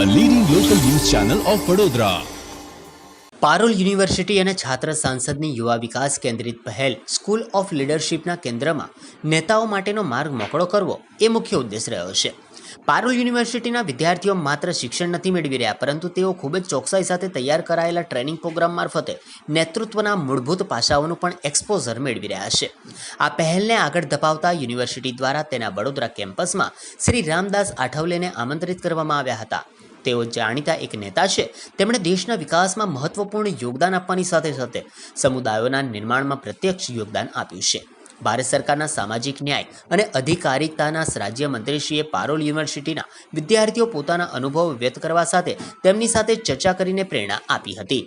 a leading local news channel of Vadodara. Parul university અને છાત્ર સાંસદની યુવા વિકાસ કેન્દ્રિત પહેલ સ્કૂલ ઓફ લીડરશીપના કેન્દ્રમાં નેતાઓ માટેનો માર્ગ મોકળો કરવો એ મુખ્ય ઉદ્દેશ રહ્યો છે. પારોલ યુનિવર્સિટીના વિદ્યાર્થીઓ માત્ર શિક્ષણ નથી મેળવી રહ્યા, પરંતુ તેઓ ખૂબ જ ચોકસાઈ સાથે તૈયાર કરાયેલા ટ્રેનિંગ પ્રોગ્રામ મારફતે નેતૃત્વના મૂળભૂત પાસાઓનું પણ એક્સપોઝર મેળવી રહ્યા છે. આ પહેલને આગળ ધપાવતા યુનિવર્સિટી દ્વારા તેના વડોદરા કેમ્પસમાં શ્રી રામદાસ આઠવલેને આમંત્રિત કરવામાં આવ્યા હતા. તેઓ જાણીતા એક નેતા છે. તેમણે દેશના વિકાસમાં મહત્વપૂર્ણ યોગદાન આપવાની સાથે સાથે સમુદાયોના નિર્માણમાં પ્રત્યક્ષ યોગદાન આપ્યું છે. ભારત સરકારના સામાજિક ન્યાય અને અધિકારિતાના રાજ્યમંત્રીશ્રીએ પારોલ યુનિવર્સિટીના વિદ્યાર્થીઓ પોતાના અનુભવો વ્યક્ત કરવા સાથે તેમની સાથે ચર્ચા કરીને પ્રેરણા આપી હતી.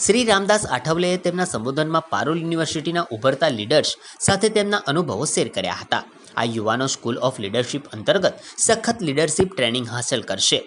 શ્રી રામદાસ આઠવલેએ તેમના સંબોધનમાં પારોલ યુનિવર્સિટીના ઉભરતા લીડર્સ સાથે તેમના અનુભવો શેર કર્યા હતા. આ યુવાનો સ્કૂલ ઓફ લીડરશીપ અંતર્ગત સખત લીડરશીપ ટ્રેનિંગ હાંસલ કરશે.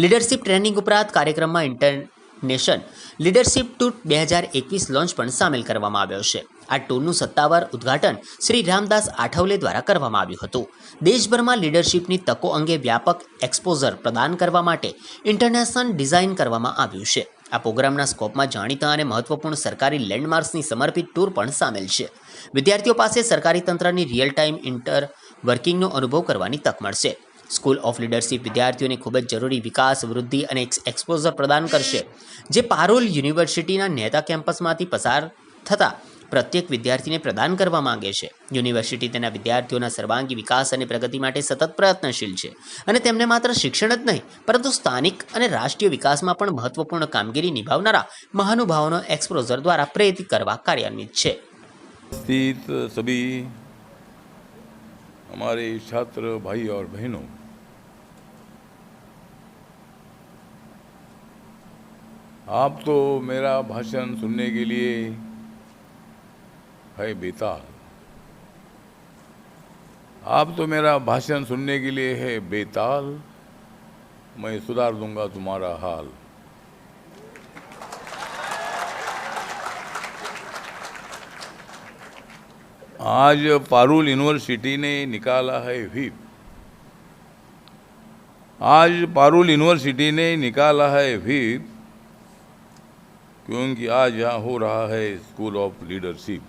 લીડરશીપ ટ્રેનિંગ ઉપરાંત કાર્યક્રમમાં ઇન્ટરનેશનલ લીડરશીપ ટૂર 2021 લોન્ચ પણ સામેલ કરવામાં આવ્યો છે. આ ટૂરનું સત્તાવાર ઉદ્ઘાટન શ્રી રામદાસ આઠવલે દ્વારા કરવામાં આવ્યું હતું. દેશભરમાં લીડરશીપની તકો અંગે વ્યાપક એક્સપોઝર પ્રદાન કરવા માટે ઇન્ટરનેશનલ ડિઝાઇન કરવામાં આવ્યું છે. આ પ્રોગ્રામના સ્કોપમાં જાણીતા અને મહત્વપૂર્ણ સરકારી લેન્ડમાર્ક્સની સમર્પિત ટૂર પણ સામેલ છે. વિદ્યાર્થીઓ પાસે સરકારી તંત્રની રિયલ ટાઈમ ઇન્ટર વર્કિંગનો અનુભવ કરવાની તક મળશે. સ્કૂલ ઓફ લીડરશીપ વિદ્યાર્થીઓને ખૂબ જ જરૂરી વિકાસ, વૃદ્ધિ અને એક્સપોઝર પ્રદાન કરશે, જે પારોલ યુનિવર્સિટીના નેતા કેમ્પસમાંથી પસાર થતા પ્રત્યેક વિદ્યાર્થીને પ્રદાન કરવા માંગે છે. યુનિવર્સિટી તેના વિદ્યાર્થીઓના સર્વાંગી વિકાસ અને પ્રગતિ માટે સતત પ્રયત્નશીલ છે અને તેમને માત્ર શિક્ષણ જ નહીં, પરંતુ સ્થાનિક અને રાષ્ટ્રીય વિકાસમાં પણ મહત્વપૂર્ણ કામગીરી નિભાવનારા મહાનુભાવોનો એક્સપોઝર દ્વારા પ્રેરિત કરવા કાર્યાન્વિત છે. स्थित सभी हमारे छात्र भाई और बहनों, आप तो मेरा भाषण सुनने के लिए है बेताल. आप तो मेरा भाषण सुनने के लिए है बेताल. मैं सुधार दूंगा तुम्हारा हाल. आज पारुल यूनिवर्सिटी ने निकाला है व्हिप. आज पारुल यूनिवर्सिटी ने निकाला है व्हिप क्योंकि आज यहाँ हो रहा है स्कूल ऑफ लीडरशिप.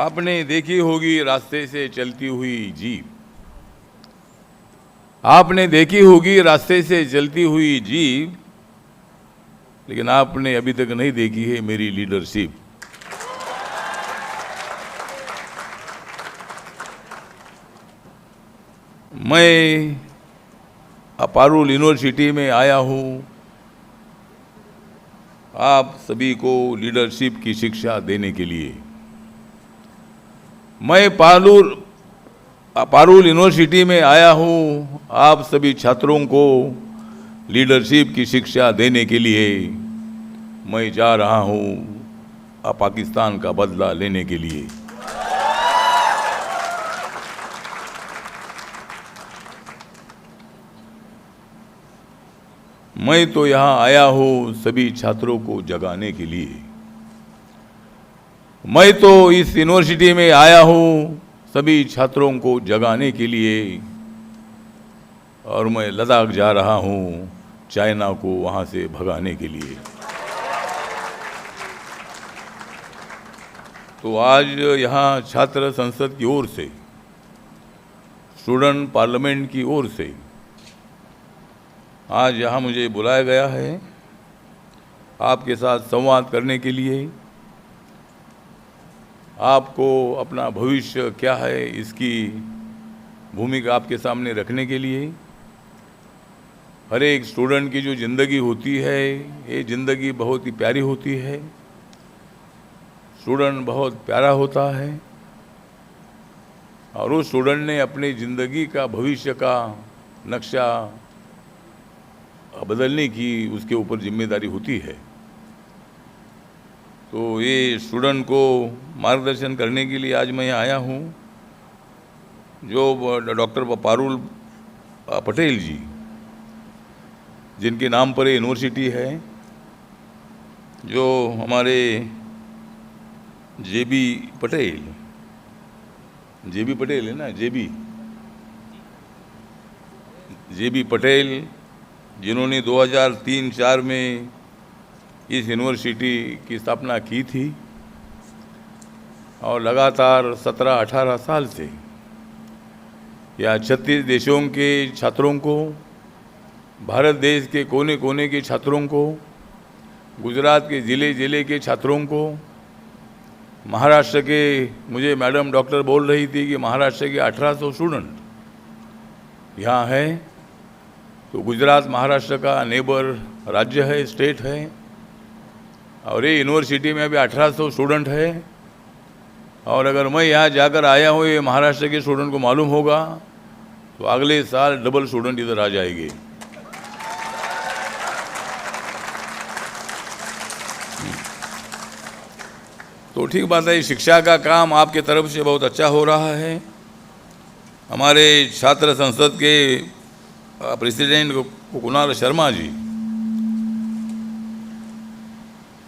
आपने देखी होगी रास्ते से चलती हुई जीप. आपने देखी होगी रास्ते से चलती हुई जीप, लेकिन आपने अभी तक नहीं देखी है मेरी लीडरशिप. मैं पारुल यूनिवर्सिटी में आया हूँ आप सभी को लीडरशिप की शिक्षा देने के लिए. मैं पारुल यूनिवर्सिटी में आया हूँ आप सभी छात्रों को लीडरशिप की शिक्षा देने के लिए. मैं जा रहा हूँ पाकिस्तान का बदला लेने के लिए. मैं तो यहाँ आया हूँ सभी छात्रों को जगाने के लिए. मैं तो इस यूनिवर्सिटी में आया हूँ सभी छात्रों को जगाने के लिए. और मैं लद्दाख जा रहा हूँ चाइना को वहाँ से भगाने के लिए. तो आज यहाँ छात्र संसद की ओर से, स्टूडेंट पार्लियामेंट की ओर से आज यहाँ मुझे बुलाया गया है आपके साथ संवाद करने के लिए. आपको अपना भविष्य क्या है इसकी भूमिका आपके सामने रखने के लिए. हर एक स्टूडेंट की जो ज़िंदगी होती है ये ज़िंदगी बहुत ही प्यारी होती है. स्टूडेंट बहुत प्यारा होता है और उस स्टूडेंट ने अपनी ज़िंदगी का भविष्य का नक्शा बदलने की उसके ऊपर जिम्मेदारी होती है. तो ये स्टूडेंट को मार्गदर्शन करने के लिए आज मैं आया हूँ. जो डॉक्टर पारुल पटेल जी, जिनके नाम पर ये यूनिवर्सिटी है, जो हमारे जेबी पटेल है ना, जेबी JB पटेल, जिन्होंने 2003-4 में इस यूनिवर्सिटी की स्थापना की थी और लगातार 17-18 साल से या 36 देशों के छात्रों को, भारत देश के कोने कोने के छात्रों को, गुजरात के ज़िले ज़िले के छात्रों को, महाराष्ट्र के, मुझे मैडम डॉक्टर बोल रही थी कि महाराष्ट्र के 1800 स्टूडेंट यहाँ है। तो गुजरात महाराष्ट्र का नेबर राज्य है, स्टेट है, और ये यूनिवर्सिटी में अभी 1800 स्टूडेंट है। और अगर मैं यहाँ जाकर आया हूँ, ये महाराष्ट्र के स्टूडेंट को मालूम होगा, तो अगले साल डबल स्टूडेंट इधर आ जाएंगे। तो ठीक बात है, शिक्षा का काम आपके तरफ से बहुत अच्छा हो रहा है। हमारे छात्र संसद के प्रेसिडेंट कुणाल शर्मा जी,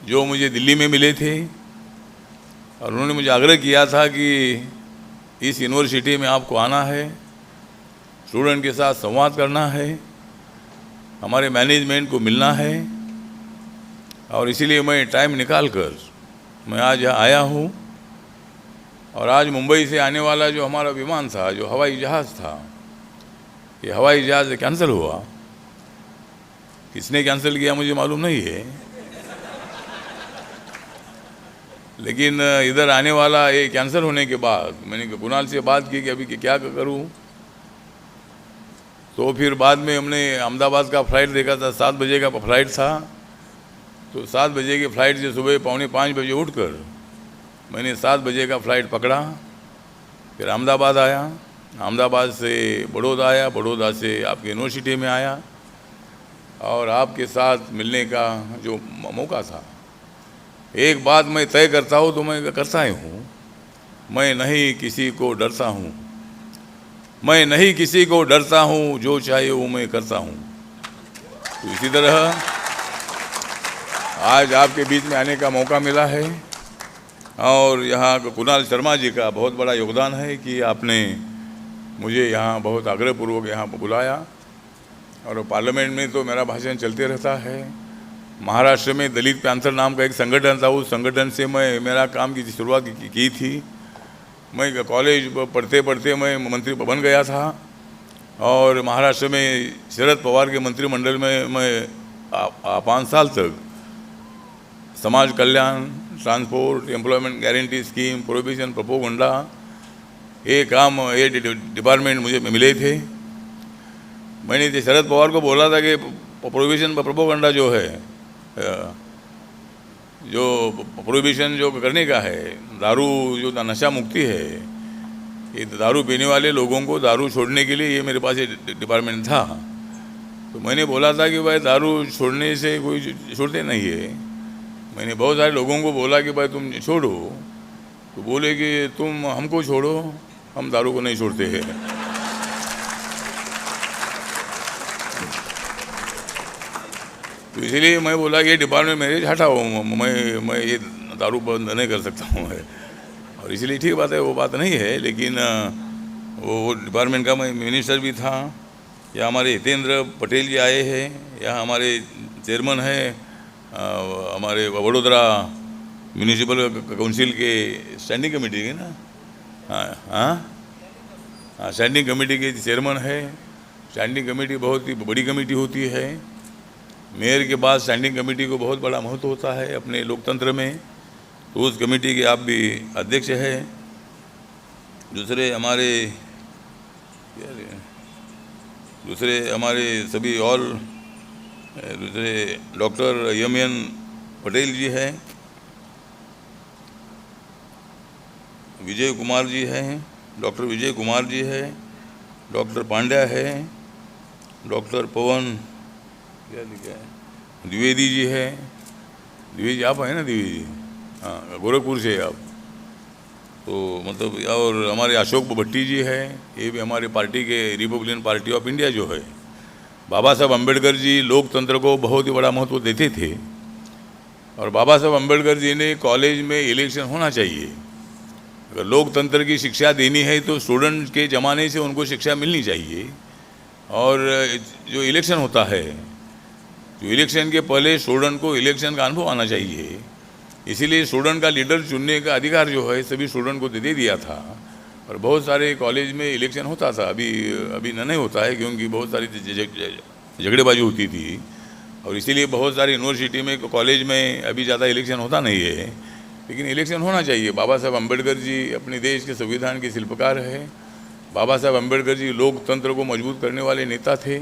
जो मुझे दिल्ली में मिले थे, और उन्होंने मुझे आग्रह किया था कि इस यूनिवर्सिटी में आपको आना है, स्टूडेंट के साथ संवाद करना है, हमारे मैनेजमेंट को मिलना है। और इसीलिए मैं टाइम निकाल कर मैं आज यहाँ आया हूँ। और आज मुंबई से आने वाला जो हमारा विमान था, जो हवाई जहाज़ था, ये हवाई जहाज़ कैंसिल हुआ। किसने कैंसिल किया मुझे मालूम नहीं है, लेकिन इधर आने वाला ये कैंसिल होने के बाद मैंने कुणाल से बात की कि अभी क्या करूं। तो फिर बाद में हमने अहमदाबाद का फ़्लाइट देखा था, 7 बजे का फ़्लाइट था। तो 7 बजे की फ़्लाइट से सुबह 4:45 बजे उठकर मैंने 7 बजे का फ़्लाइट पकड़ा, फिर अहमदाबाद आया, अहमदाबाद से बड़ौदा आया, बड़ौदा से आपकी यूनिवर्सिटी में आया, और आपके साथ मिलने का जो मौका था। एक बात मैं तय करता हूँ तो मैं करता ही हूँ, मैं नहीं किसी को डरता हूँ, मैं नहीं किसी को डरता हूँ, जो चाहे वो मैं करता हूँ। तो इसी तरह आज आपके बीच में आने का मौका मिला है, और यहाँ कुणाल शर्मा जी का बहुत बड़ा योगदान है कि आपने मुझे यहाँ बहुत आग्रहपूर्वक यहाँ बुलाया। और पार्लियामेंट में तो मेरा भाषण चलते रहता है। महाराष्ट्र में दलित पैंथर नाम का एक संगठन था, उस संगठन से मैं मेरा काम की शुरुआत की थी। मैं कॉलेज पढ़ते पढ़ते मैं मंत्री बन गया था, और महाराष्ट्र में शरद पवार के मंत्रिमंडल में मैं 5 साल तक समाज कल्याण, transport, employment guarantee scheme, prohibition, propaganda, ये काम, ये डिपार्टमेंट मुझे मिले थे। मैंने शरद पवार को बोला था कि प्रोहिबिशन प्रोपोगंडा जो है, जो प्रोहिबिशन जो करने का है, दारू जो नशा मुक्ति है, ये दारू पीने वाले लोगों को दारू छोड़ने के लिए ये मेरे पास ये डिपार्टमेंट था। तो मैंने बोला था कि भाई दारू छोड़ने से कोई छोड़ते नहीं है। मैंने बहुत सारे लोगों को बोला कि भाई तुम छोड़ो, तो बोले कि तुम हमको छोड़ो, हम दारू को नहीं छोड़ते हैं। तो इसलिए मैं बोला कि ये डिपार्टमेंट मेरे हटाओ, मैं ये दारू बंद नहीं कर सकता हूँ। और इसलिए ठीक बात है, वो बात नहीं है, लेकिन वो डिपार्टमेंट का मैं मिनिस्टर भी था। या हमारे हितेंद्र पटेल जी आए हैं, या हमारे चेयरमैन हैं हमारे वडोदरा म्यूनिसिपल काउंसिल के स्टैंडिंग कमेटी के ना, हाँ स्टैंडिंग कमेटी के चेयरमैन है। स्टैंडिंग कमेटी बहुत ही बड़ी कमेटी होती है। मेयर के बाद स्टैंडिंग कमेटी को बहुत बड़ा महत्व होता है अपने लोकतंत्र में। तो उस कमेटी के आप भी अध्यक्ष हैं। दूसरे हमारे सभी और दूसरे डॉक्टर यमन पटेल जी हैं, विजय कुमार जी हैं, डॉक्टर विजय कुमार जी है, डॉक्टर पांड्या है, डॉक्टर पवन क्या लिखा है, द्विवेदी जी है। द्विवेदी आप हैं ना, द्विवेदी जी, हाँ गोरखपुर से आप। तो मतलब, और हमारे अशोक भट्टी जी है, ये भी हमारे पार्टी के रिपब्लिकन पार्टी ऑफ इंडिया जो है। बाबा साहब अम्बेडकर जी लोकतंत्र को बहुत ही बड़ा महत्व देते थे, और बाबा साहब अम्बेडकर जी ने कॉलेज में इलेक्शन होना चाहिए। अगर लोकतंत्र की शिक्षा देनी है तो स्टूडेंट के ज़माने से उनको शिक्षा मिलनी चाहिए। और जो इलेक्शन होता है, जो इलेक्शन के पहले स्टूडेंट को इलेक्शन का अनुभव आना चाहिए, इसीलिए स्टूडेंट का लीडर चुनने का अधिकार जो है सभी स्टूडेंट को दे दिया था। और बहुत सारे कॉलेज में इलेक्शन होता था, अभी नहीं होता है क्योंकि बहुत सारी झगड़ेबाजी होती थी, और इसीलिए बहुत सारी यूनिवर्सिटी में कॉलेज में अभी ज़्यादा इलेक्शन होता नहीं है। लेकिन इलेक्शन होना चाहिए। बाबा साहब अम्बेडकर जी अपने देश के संविधान के शिल्पकार है। बाबा साहब अम्बेडकर जी लोकतंत्र को मजबूत करने वाले नेता थे।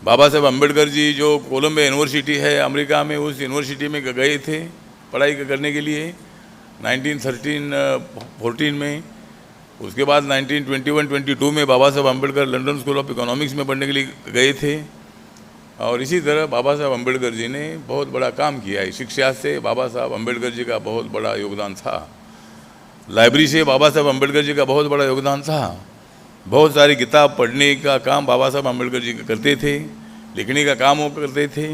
बाबा साहब अम्बेडकर जी जो कोलंबिया यूनिवर्सिटी है अमेरिका में, उस यूनिवर्सिटी में गए थे पढ़ाई करने के लिए 1914 में। उसके बाद 1921-22 में बाबा Saheb Ambedkar London school of economics में पढ़ने के लिए गए थे। और इसी तरह बाबा साहब अम्बेडकर जी ने बहुत बड़ा काम किया है। शिक्षा से बाबा साहब अम्बेडकर जी का बहुत बड़ा योगदान था। लाइब्रेरी से बाबा साहब अम्बेडकर जी का बहुत बड़ा योगदान था। बहुत सारी किताब पढ़ने का काम बाबा साहब अम्बेडकर जी करते थे, लिखने का काम वो करते थे,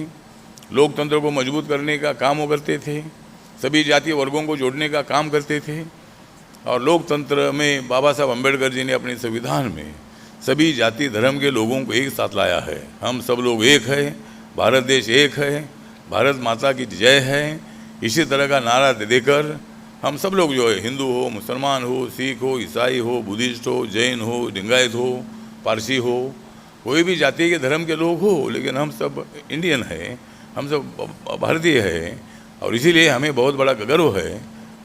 लोकतंत्र को मजबूत करने का काम वो करते थे, सभी जातीय वर्गों को जोड़ने का काम करते थे। और लोकतंत्र में बाबा साहब अम्बेडकर जी ने अपने संविधान में सभी जाति धर्म के लोगों को एक साथ लाया है। हम सब लोग एक है, भारत देश एक है, भारत माता की जय है, इसी तरह का नारा देकर हम सब लोग जो है, हिंदू हो, मुसलमान हो, सिख हो, ईसाई हो, बुद्धिस्ट हो, जैन हो, लिंगायत हो, पारसी हो, कोई भी जाति के धर्म के लोग हो, लेकिन हम सब इंडियन हैं, हम सब भारतीय हैं। और इसीलिए हमें बहुत बड़ा गर्व है।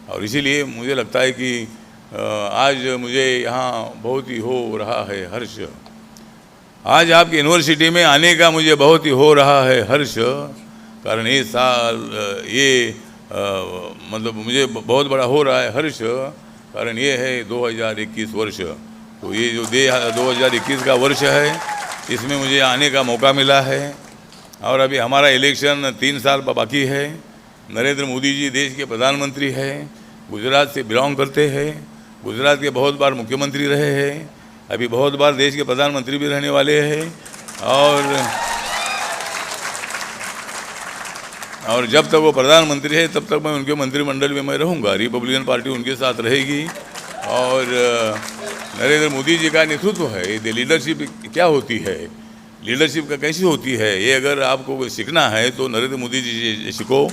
और इसीलिए मुझे लगता है कि आज मुझे यहाँ बहुत ही हो रहा है हर्ष। आज आपकी यूनिवर्सिटी में आने का मुझे बहुत ही हो रहा है हर्ष। कारण ये साल मतलब मुझे बहुत बड़ा हो रहा है हर्ष। कारण ये है 2021 वर्ष। तो ये जो 2021 का वर्ष है, इसमें मुझे आने का मौका मिला है। और अभी हमारा इलेक्शन 3 साल बाकी है। नरेंद्र मोदी जी देश के प्रधानमंत्री हैं, गुजरात से बिलोंग करते हैं, गुजरात के बहुत बार मुख्यमंत्री रहे हैं, अभी बहुत बार देश के प्रधानमंत्री भी रहने वाले हैं। और जब तक वो प्रधानमंत्री है तब तक मैं उनके मंत्रिमंडल में मैं रहूँगा। रिपब्लिकन पार्टी उनके साथ रहेगी। और नरेंद्र मोदी जी का नेतृत्व है, ये लीडरशिप क्या होती है, लीडरशिप का कैसी होती है, ये अगर आपको सीखना है तो नरेंद्र मोदी जी से सीखो।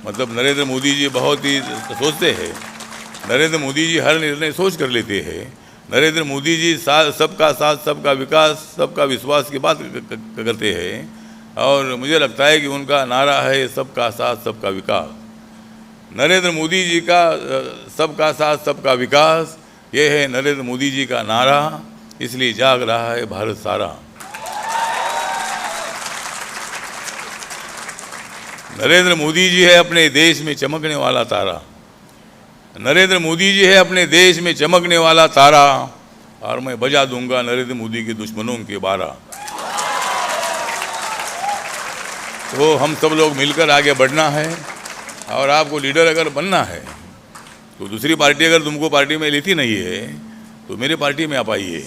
मतलब नरेंद्र मोदी जी बहुत ही सोचते हैं। नरेंद्र मोदी जी हर निर्णय सोच कर लेते हैं। नरेंद्र मोदी जी सबका साथ, सबका विकास, सबका विश्वास की बात करते हैं। और मुझे लगता है कि उनका नारा है सबका साथ, सबका विकास। नरेंद्र मोदी जी का सबका साथ, सबका विकास, ये है नरेंद्र मोदी जी का नारा। इसलिए जाग रहा है भारत सारा। नरेंद्र मोदी जी है अपने देश में चमकने वाला तारा। नरेंद्र मोदी जी है अपने देश में चमकने वाला तारा। और मैं बजा दूंगा नरेंद्र मोदी के दुश्मनों के बारा। तो हम सब लोग मिलकर आगे बढ़ना है। और आपको लीडर अगर बनना है तो दूसरी पार्टी अगर तुमको पार्टी में लेती नहीं है तो मेरे पार्टी में आप आइए।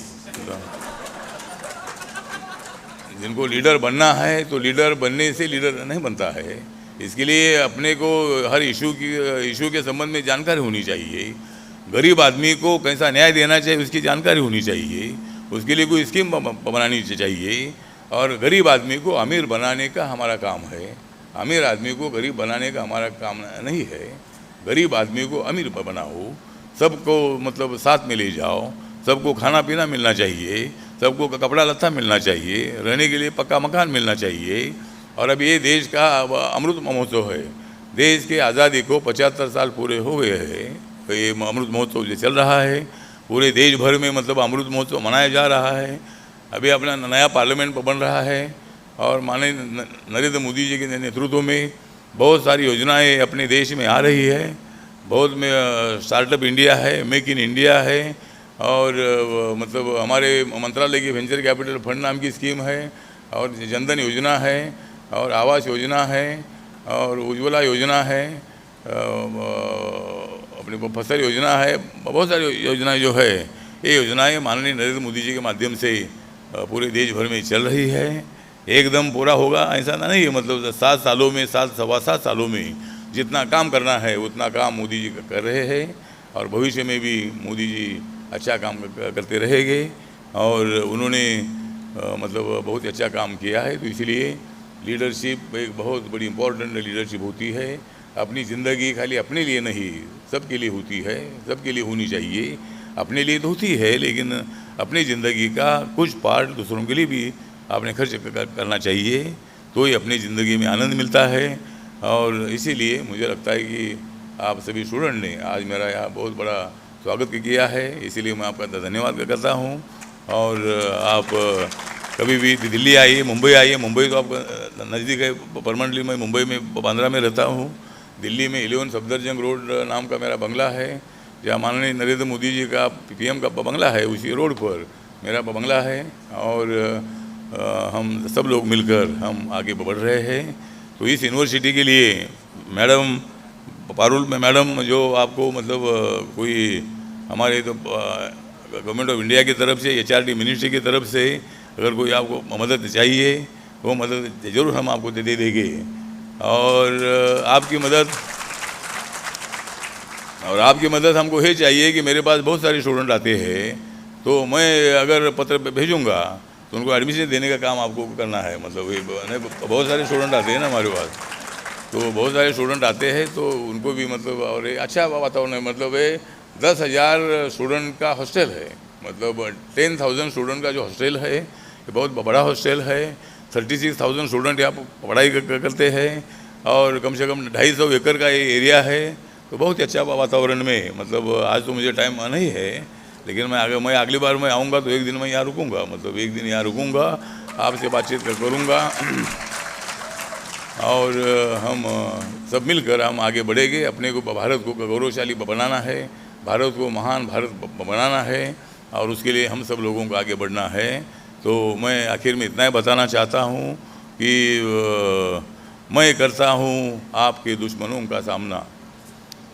जिनको लीडर बनना है तो लीडर बनने से लीडर नहीं बनता है। इसके लिए अपने को हर इशू के संबंध में जानकारी होनी चाहिए। गरीब आदमी को कैसा न्याय देना चाहिए उसकी जानकारी होनी चाहिए। उसके लिए कोई स्कीम बनानी चाहिए। और गरीब आदमी को अमीर बनाने का हमारा काम है। अमीर आदमी को गरीब बनाने का हमारा काम नहीं है। गरीब आदमी को अमीर बनाओ, सबको मतलब साथ में ले जाओ, सबको खाना पीना मिलना चाहिए, सबको कपड़ा लत्ता मिलना चाहिए, रहने के लिए पक्का मकान मिलना चाहिए। और अब ये देश का अमृत महोत्सव है। देश के आज़ादी को 75 साल पूरे हो गए हैं। तो ये अमृत महोत्सव जो चल रहा है पूरे देश भर में, मतलब अमृत महोत्सव मनाया जा रहा है। अभी अपना नया पार्लियामेंट बन रहा है। और माननीय नरेंद्र मोदी जी के नेतृत्व में बहुत सारी योजनाएं अपने देश में आ रही है। बहुत में स्टार्टअप इंडिया है, मेक इन इंडिया है। और मतलब हमारे मंत्रालय की वेंचर कैपिटल फंड नाम की स्कीम है। और जनधन योजना है, और आवास योजना है, और उज्ज्वला योजना है, अपनी फसल योजना है। बहुत सारी योजनाएं जो है, ये योजनाएं माननीय नरेंद्र मोदी जी के माध्यम से पूरे देश भर में चल रही है। एकदम पूरा होगा ऐसा नहीं है। मतलब 7 सालों में, 7-7.25 सालों में जितना काम करना है उतना काम मोदी जी कर रहे हैं। और भविष्य में भी मोदी जी अच्छा काम करते रहेंगे। और उन्होंने मतलब बहुत अच्छा काम किया है। तो इसलिए लीडरशिप एक बहुत बड़ी इम्पोर्टेंट लीडरशिप होती है। अपनी ज़िंदगी खाली अपने लिए नहीं, सबके लिए होती है, सबके लिए होनी चाहिए। अपने लिए तो होती है, लेकिन अपनी ज़िंदगी का कुछ पार्ट दूसरों के लिए भी आपने खर्च करना चाहिए, तो ही अपनी ज़िंदगी में आनंद मिलता है। और इसीलिए मुझे लगता है कि आप सभी स्टूडेंट ने आज मेरा यहाँ बहुत बड़ा स्वागत किया है, इसीलिए मैं आपका धन्यवाद करता हूँ। और आप कभी भी दिल्ली आइए, मुंबई आइए। मुंबई तो आपका नज़दीक है, परमानेंटली मैं मुंबई में बांद्रा में रहता हूँ। दिल्ली में 11 सफदरजंग रोड नाम का मेरा बंगला है, जहाँ माननीय नरेंद्र मोदी जी का PM का बंगला है, उसी रोड पर मेरा बंगला है। और हम सब लोग मिलकर हम आगे बढ़ रहे हैं। तो इस यूनिवर्सिटी के लिए मैडम पारुल में मैडम जो आपको मतलब कोई हमारे तो गवर्नमेंट ऑफ इंडिया की तरफ से HRD मिनिस्ट्री की तरफ से अगर कोई आपको मदद चाहिए, वो मदद ज़रूर हम आपको दे देंगे। और आपकी मदद हमको ये चाहिए कि मेरे पास बहुत सारे स्टूडेंट आते हैं, तो मैं अगर पत्र भेजूँगा तो उनको एडमिशन देने का काम आपको करना है। मतलब ये बहुत सारे स्टूडेंट आते हैं ना हमारे पास, तो बहुत सारे स्टूडेंट आते हैं, तो उनको भी मतलब और अच्छा वातावरण है। मतलब ये 10,000 स्टूडेंट का हॉस्टल है, मतलब 10,000 स्टूडेंट का जो हॉस्टल है, ये बहुत बड़ा हॉस्टल है। 36,000 स्टूडेंट यहाँ पर पढ़ाई करते हैं, और कम से कम 250 एकड़ का ये एरिया है। तो बहुत ही अच्छा वातावरण में, मतलब आज तो मुझे टाइम नहीं है, लेकिन मैं अगली बार मैं आऊँगा तो एक दिन मैं यहाँ रुकूँगा, मतलब एक दिन यहाँ रुकूँगा, आपसे बातचीत करूँगा, और हम सब मिलकर हम आगे बढ़ेंगे। अपने को भारत को गौरवशाली बनाना है, भारत को महान भारत बनाना है, और उसके लिए हम सब लोगों को आगे बढ़ना है। तो मैं आखिर में इतना ही बताना चाहता हूँ कि मैं करता हूँ आपके दुश्मनों का सामना,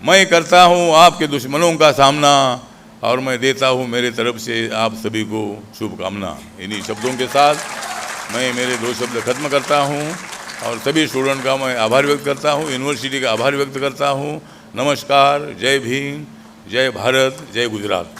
मैं करता हूँ आपके दुश्मनों का सामना, और मैं देता हूँ मेरे तरफ से आप सभी को शुभकामना। इन्हीं शब्दों के साथ मैं मेरे 2 शब्द खत्म करता हूँ, और सभी स्टूडेंट का मैं आभार व्यक्त करता हूँ, यूनिवर्सिटी का आभार व्यक्त करता हूँ। नमस्कार, जय भीम, जय भारत, जय गुजरात।